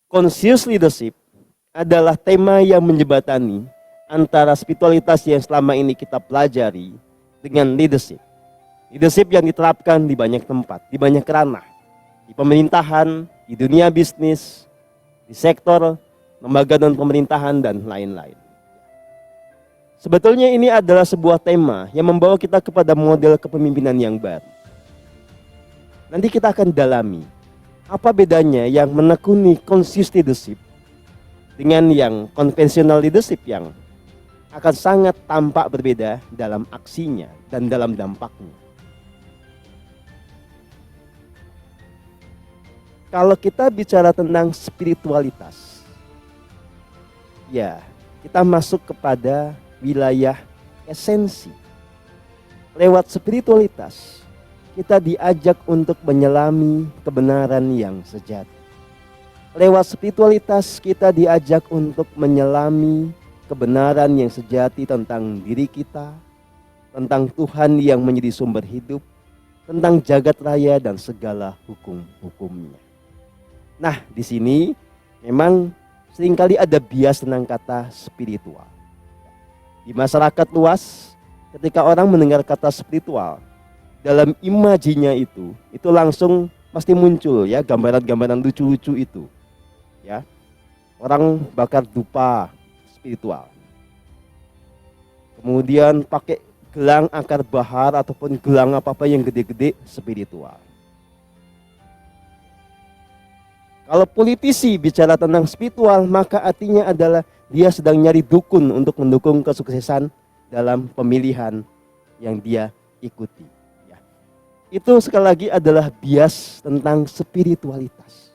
Conscious leadership adalah tema yang menjembatani antara spiritualitas yang selama ini kita pelajari dengan leadership. Leadership yang diterapkan di banyak tempat, di banyak ranah, di pemerintahan, di dunia bisnis, di sektor lembaga dan pemerintahan, dan lain-lain. Sebetulnya ini adalah sebuah tema yang membawa kita kepada model kepemimpinan yang baru. Nanti kita akan dalami apa bedanya yang menekuni conscious leadership dengan yang konvensional leadership yang akan sangat tampak berbeda dalam aksinya dan dalam dampaknya. Kalau kita bicara tentang spiritualitas, ya kita masuk kepada wilayah esensi. Lewat spiritualitas, kita diajak untuk menyelami kebenaran yang sejati. Lewat spiritualitas, kita diajak untuk menyelami kebenaran yang sejati tentang diri kita, tentang Tuhan yang menjadi sumber hidup, tentang jagat raya dan segala hukum-hukumnya. Nah, di sini memang seringkali ada bias tentang kata spiritual. Di masyarakat luas, ketika orang mendengar kata spiritual, dalam imajinya itu langsung pasti muncul ya gambaran-gambaran lucu-lucu itu. Ya. Orang bakar dupa spiritual. Kemudian pakai gelang akar bahar ataupun gelang apa-apa yang gede-gede spiritual. Kalau politisi bicara tentang spiritual, maka artinya adalah dia sedang nyari dukun untuk mendukung kesuksesan dalam pemilihan yang dia ikuti. Ya. Itu sekali lagi adalah bias tentang spiritualitas.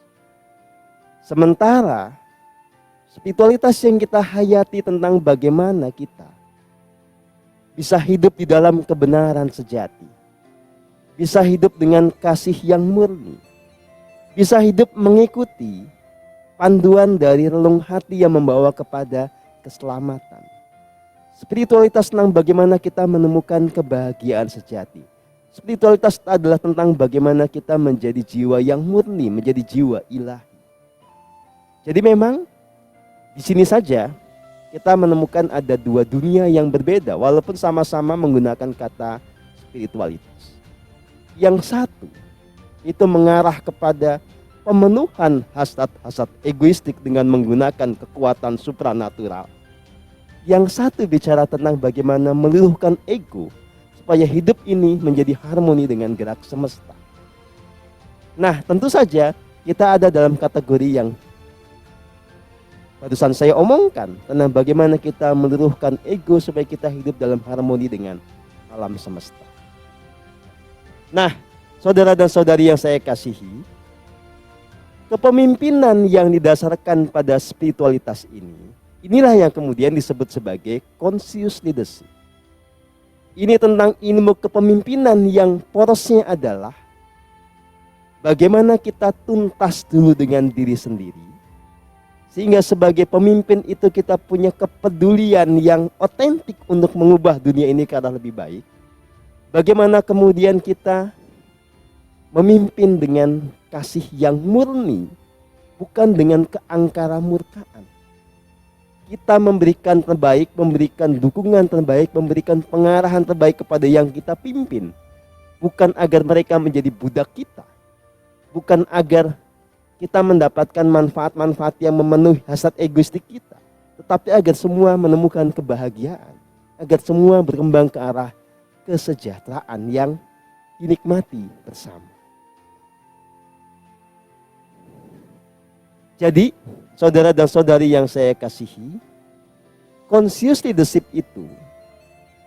Sementara spiritualitas yang kita hayati tentang bagaimana kita bisa hidup di dalam kebenaran sejati, bisa hidup dengan kasih yang murni, bisa hidup mengikuti panduan dari relung hati yang membawa kepada keselamatan. Spiritualitas tentang bagaimana kita menemukan kebahagiaan sejati. Spiritualitas adalah tentang bagaimana kita menjadi jiwa yang murni, menjadi jiwa ilahi. Jadi memang di sini saja kita menemukan ada dua dunia yang berbeda walaupun sama-sama menggunakan kata spiritualitas. Yang satu itu mengarah kepada pemenuhan hasrat-hasrat egoistik dengan menggunakan kekuatan supranatural. Yang satu bicara tentang bagaimana meluluhkan ego supaya hidup ini menjadi harmoni dengan gerak semesta. Nah, tentu saja kita ada dalam kategori yang barusan saya omongkan tentang bagaimana kita meluluhkan ego supaya kita hidup dalam harmoni dengan alam semesta. Nah, saudara dan saudari yang saya kasihi, kepemimpinan yang didasarkan pada spiritualitas ini, inilah yang kemudian disebut sebagai conscious leadership. Ini tentang ilmu kepemimpinan yang porosnya adalah bagaimana kita tuntas dulu dengan diri sendiri, sehingga sebagai pemimpin itu kita punya kepedulian yang otentik untuk mengubah dunia ini ke arah lebih baik. Bagaimana kemudian kita memimpin dengan kasih yang murni, bukan dengan keangkara murkaan. Kita memberikan terbaik, memberikan dukungan terbaik, memberikan pengarahan terbaik kepada yang kita pimpin. Bukan agar mereka menjadi budak kita. Bukan agar kita mendapatkan manfaat-manfaat yang memenuhi hasrat egoistik kita. Tetapi agar semua menemukan kebahagiaan. Agar semua berkembang ke arah kesejahteraan yang dinikmati bersama. Jadi, saudara dan saudari yang saya kasihi, conscious leadership itu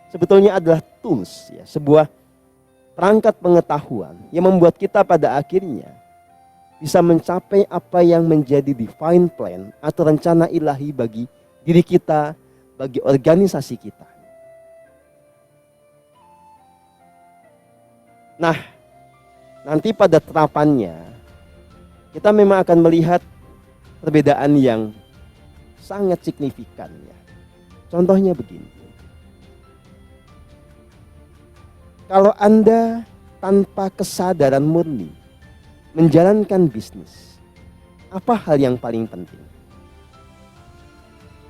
sebetulnya adalah tools, ya, sebuah perangkat pengetahuan yang membuat kita pada akhirnya bisa mencapai apa yang menjadi divine plan atau rencana ilahi bagi diri kita, bagi organisasi kita. Nah, nanti pada terapannya kita memang akan melihat perbedaan yang sangat signifikan, ya. Contohnya begini. Kalau Anda tanpa kesadaran murni menjalankan bisnis, Apa hal yang paling penting?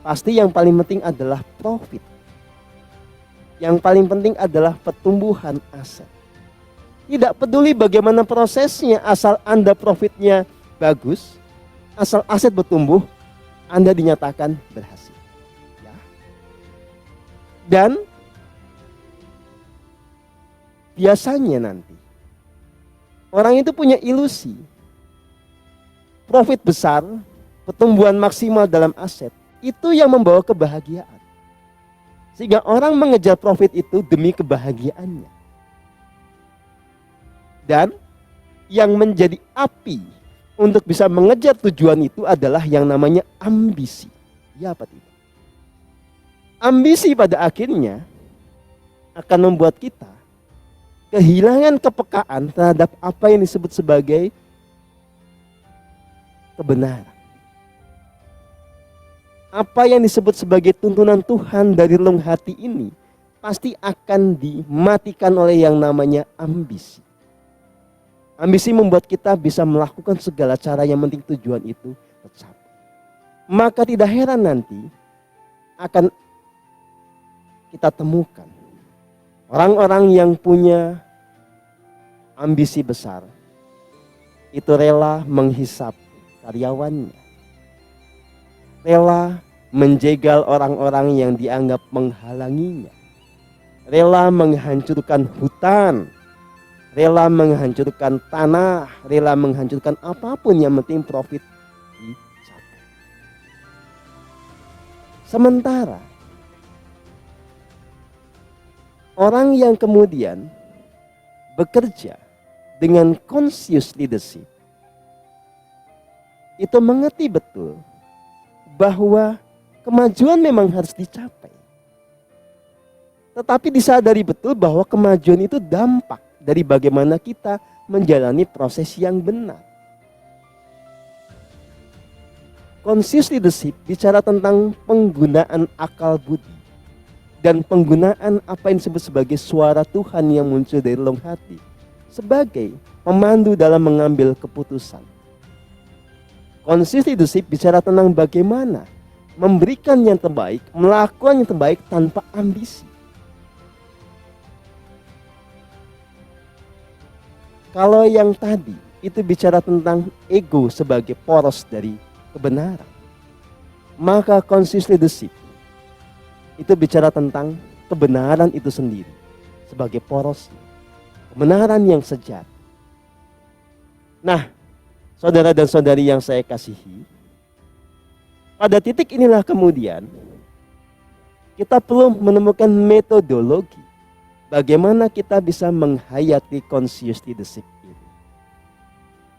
Pasti yang paling penting adalah profit. Yang paling penting adalah pertumbuhan aset. Tidak peduli bagaimana prosesnya, asal Anda profitnya bagus, asal aset bertumbuh, Anda dinyatakan berhasil. Ya. Dan biasanya nanti orang itu punya ilusi profit besar, pertumbuhan maksimal dalam aset, itu yang membawa kebahagiaan. Sehingga orang mengejar profit itu demi kebahagiaannya. Dan yang menjadi api untuk bisa mengejar tujuan itu adalah yang namanya ambisi. Ya apa tidak? Ambisi pada akhirnya akan membuat kita kehilangan kepekaan terhadap apa yang disebut sebagai kebenaran. Apa yang disebut sebagai tuntunan Tuhan dari relung hati ini pasti akan dimatikan oleh yang namanya ambisi. Ambisi membuat kita bisa melakukan segala cara yang penting tujuan itu tercapai. Maka tidak heran nanti akan kita temukan orang-orang yang punya ambisi besar itu rela menghisap karyawannya, rela menjegal orang-orang yang dianggap menghalanginya, rela menghancurkan hutan, rela menghancurkan tanah, rela menghancurkan apapun yang penting profit dicapai. Sementara orang yang kemudian bekerja dengan conscious leadership itu mengerti betul bahwa kemajuan memang harus dicapai. Tetapi disadari betul bahwa kemajuan itu dampak dari bagaimana kita menjalani proses yang benar. Conscious leadership bicara tentang penggunaan akal budi dan penggunaan apa yang disebut sebagai suara Tuhan yang muncul dari relung hati sebagai pemandu dalam mengambil keputusan. Conscious leadership bicara tentang bagaimana memberikan yang terbaik, melakukan yang terbaik tanpa ambisi. Kalau yang tadi itu bicara tentang ego sebagai poros dari kebenaran, maka conscious leadership itu bicara tentang kebenaran itu sendiri sebagai porosnya, kebenaran yang sejati. Nah, saudara dan saudari yang saya kasihi, pada titik inilah kemudian kita perlu menemukan metodologi bagaimana kita bisa menghayati conscious leadership ini.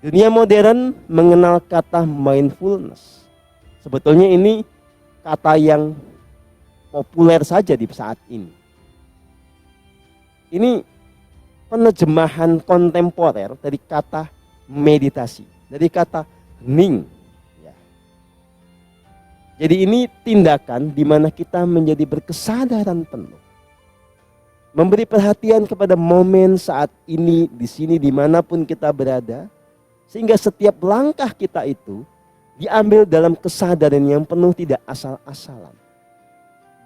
Dunia modern mengenal kata mindfulness. Sebetulnya ini kata yang populer saja di saat ini. Ini penerjemahan kontemporer dari kata meditasi, dari kata hening. Ya. Jadi ini tindakan di mana kita menjadi berkesadaran penuh, memberi perhatian kepada momen saat ini, di sini, dimanapun kita berada, sehingga setiap langkah kita itu diambil dalam kesadaran yang penuh, tidak asal-asalan.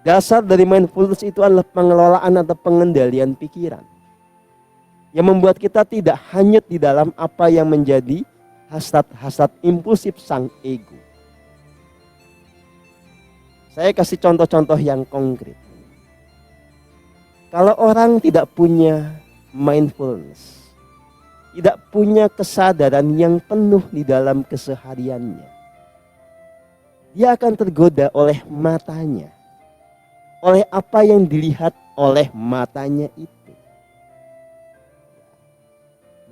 Dasar dari mindfulness itu adalah pengelolaan atau pengendalian pikiran yang membuat kita tidak hanyut di dalam apa yang menjadi hasrat-hasrat impulsif sang ego. Saya kasih contoh-contoh yang konkret. Kalau orang tidak punya mindfulness, tidak punya kesadaran yang penuh di dalam kesehariannya, dia akan tergoda oleh matanya, oleh apa yang dilihat oleh matanya itu.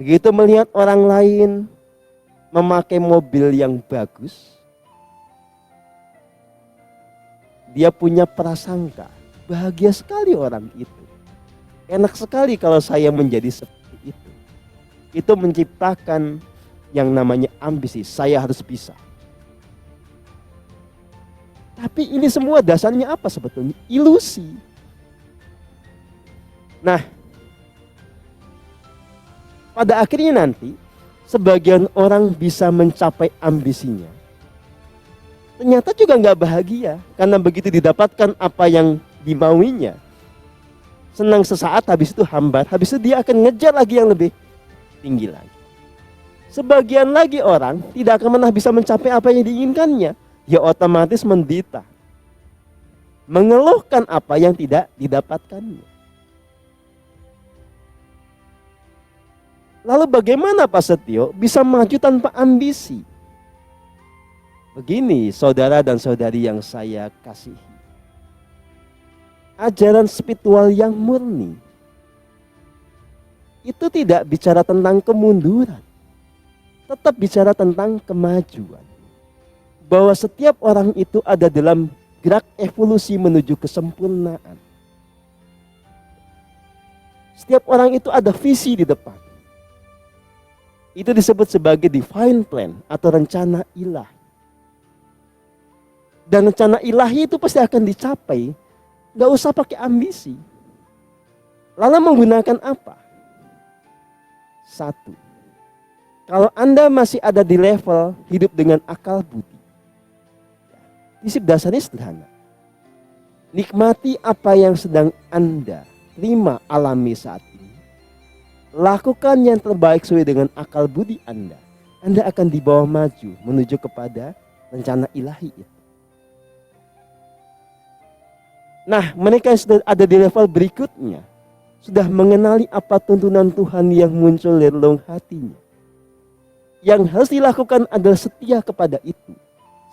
Begitu melihat orang lain memakai mobil yang bagus, dia punya prasangka, bahagia sekali orang itu. Enak sekali kalau saya menjadi seperti itu. Itu menciptakan yang namanya ambisi, saya harus bisa. Tapi ini semua dasarnya apa sebetulnya? Ilusi. Nah, pada akhirnya nanti sebagian orang bisa mencapai ambisinya, ternyata juga nggak bahagia karena begitu didapatkan apa yang dimauinya, senang sesaat, habis itu hambar, habis itu dia akan ngejar lagi yang lebih tinggi lagi. Sebagian lagi orang tidak akan pernah bisa mencapai apa yang diinginkannya, ya otomatis menderita, mengeluhkan apa yang tidak didapatkannya. Lalu bagaimana Pak Setio bisa maju tanpa ambisi? Begini saudara dan saudari yang saya kasihi. Ajaran spiritual yang murni itu tidak bicara tentang kemunduran, tetap bicara tentang kemajuan. Bahwa setiap orang itu ada dalam gerak evolusi menuju kesempurnaan. Setiap orang itu ada visi di depan. Itu disebut sebagai divine plan atau rencana ilahi. Dan rencana ilahi itu pasti akan dicapai, gak usah pakai ambisi. Lalu menggunakan apa? Satu, kalau Anda masih ada di level hidup dengan akal budi, prinsip dasarnya sederhana. Nikmati apa yang sedang Anda terima alami saat ini. Lakukan yang terbaik sesuai dengan akal budi Anda. Anda akan dibawa maju menuju kepada rencana ilahi itu. Nah, mereka yang sudah ada di level berikutnya sudah mengenali apa tuntunan Tuhan yang muncul dari relung hatinya. Yang harus dilakukan adalah setia kepada itu.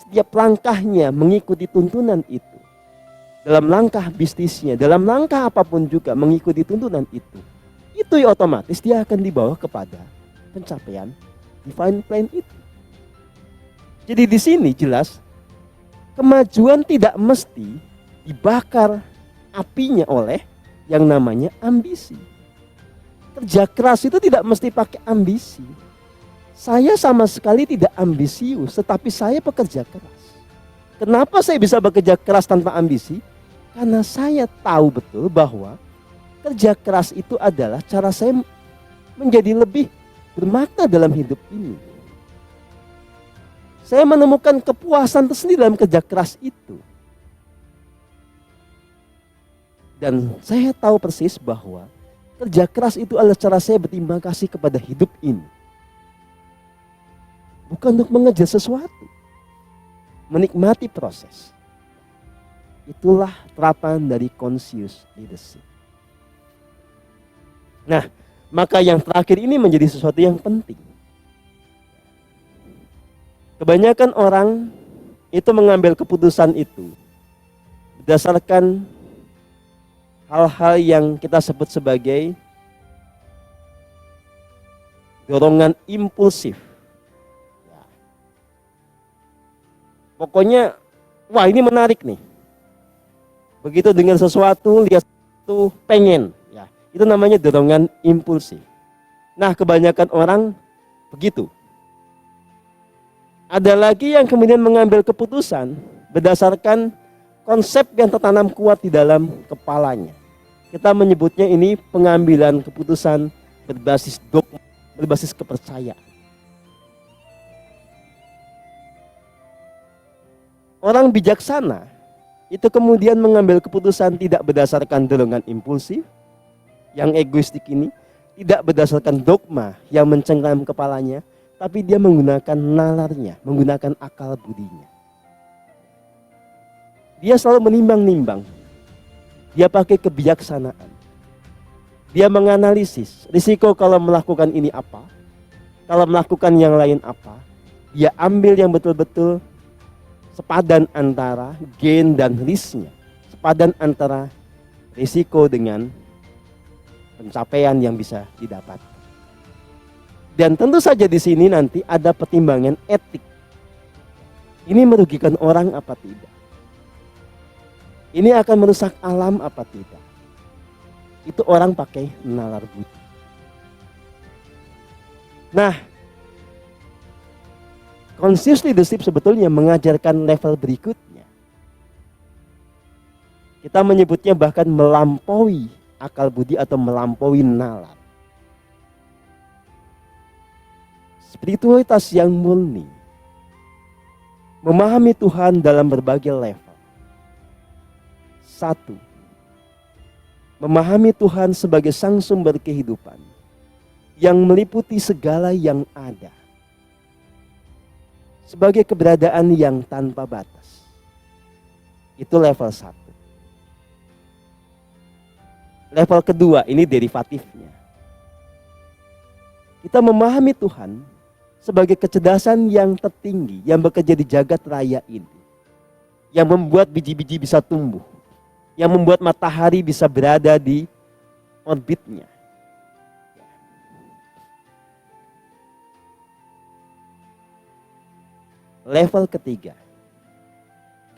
Setiap langkahnya mengikuti tuntunan itu. Dalam langkah bisnisnya, dalam langkah apapun juga mengikuti tuntunan itu. Itu ya otomatis dia akan dibawa kepada pencapaian divine plan itu. Jadi di sini jelas kemajuan tidak mesti dibakar apinya oleh yang namanya ambisi. Kerja keras itu tidak mesti pakai ambisi. Saya sama sekali tidak ambisius, tetapi saya pekerja keras. Kenapa saya bisa bekerja keras tanpa ambisi? Karena saya tahu betul bahwa kerja keras itu adalah cara saya menjadi lebih bermakna dalam hidup ini. Saya menemukan kepuasan tersendiri dalam kerja keras itu. Dan saya tahu persis bahwa kerja keras itu adalah cara saya berterima kasih kepada hidup ini. Bukan untuk mengejar sesuatu. Menikmati proses. Itulah terapan dari conscious leadership. Nah, maka yang terakhir ini menjadi sesuatu yang penting. Kebanyakan orang itu mengambil keputusan itu berdasarkan hal-hal yang kita sebut sebagai dorongan impulsif. Pokoknya, wah ini menarik nih. Begitu dengan sesuatu, lihat sesuatu, pengen. Itu namanya dorongan impulsif. Nah, kebanyakan orang begitu. Ada lagi yang kemudian mengambil keputusan berdasarkan konsep yang tertanam kuat di dalam kepalanya. Kita menyebutnya ini pengambilan keputusan berbasis dogma, berbasis kepercayaan. Orang bijaksana itu kemudian mengambil keputusan tidak berdasarkan dorongan impulsif, yang egoistik ini, tidak berdasarkan dogma yang mencengkram kepalanya, tapi dia menggunakan nalarnya, menggunakan akal budinya. Dia selalu menimbang-nimbang. Dia pakai kebijaksanaan. Dia menganalisis risiko kalau melakukan ini apa, kalau melakukan yang lain apa. Dia ambil yang betul-betul sepadan antara gain dan risknya, sepadan antara risiko dengan pencapaian yang bisa didapat. Dan tentu saja di sini nanti ada pertimbangan etik. Ini merugikan orang apa tidak? Ini akan merusak alam apa tidak? Itu orang pakai nalar budi. Nah, conscious leadership sebetulnya mengajarkan level berikutnya. Kita menyebutnya bahkan melampaui akal budi atau melampaui nalar. Spiritualitas yang murni memahami Tuhan dalam berbagai level. 1. Memahami Tuhan sebagai sang sumber kehidupan yang meliputi segala yang ada, sebagai keberadaan yang tanpa batas. Itu level 1. Level kedua, ini derivatifnya. Kita memahami Tuhan sebagai kecerdasan yang tertinggi yang bekerja di jagat raya ini, yang membuat biji-biji bisa tumbuh, yang membuat matahari bisa berada di orbitnya. Level ketiga,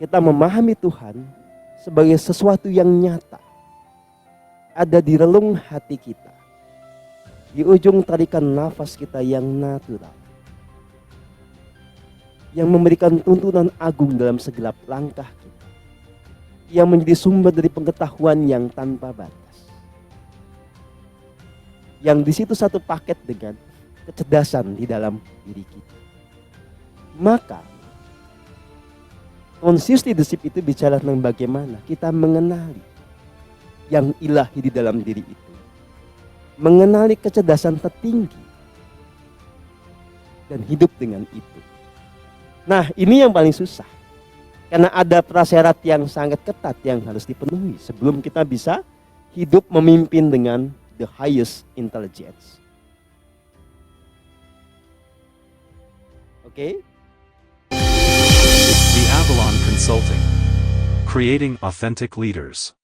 kita memahami Tuhan sebagai sesuatu yang nyata, ada di relung hati kita, di ujung tarikan nafas kita yang natural, yang memberikan tuntunan agung dalam segelap langkah kita, yang menjadi sumber dari pengetahuan yang tanpa batas, yang di situ satu paket dengan kecerdasan di dalam diri kita. Maka conscious leadership itu bicara tentang bagaimana kita mengenali yang ilahi di dalam diri itu, mengenali kecerdasan tertinggi dan hidup dengan itu. Nah, ini yang paling susah, karena ada prasyarat yang sangat ketat yang harus dipenuhi sebelum kita bisa hidup memimpin dengan the highest intelligence. Oke? The Avalon Consulting. Creating authentic leaders.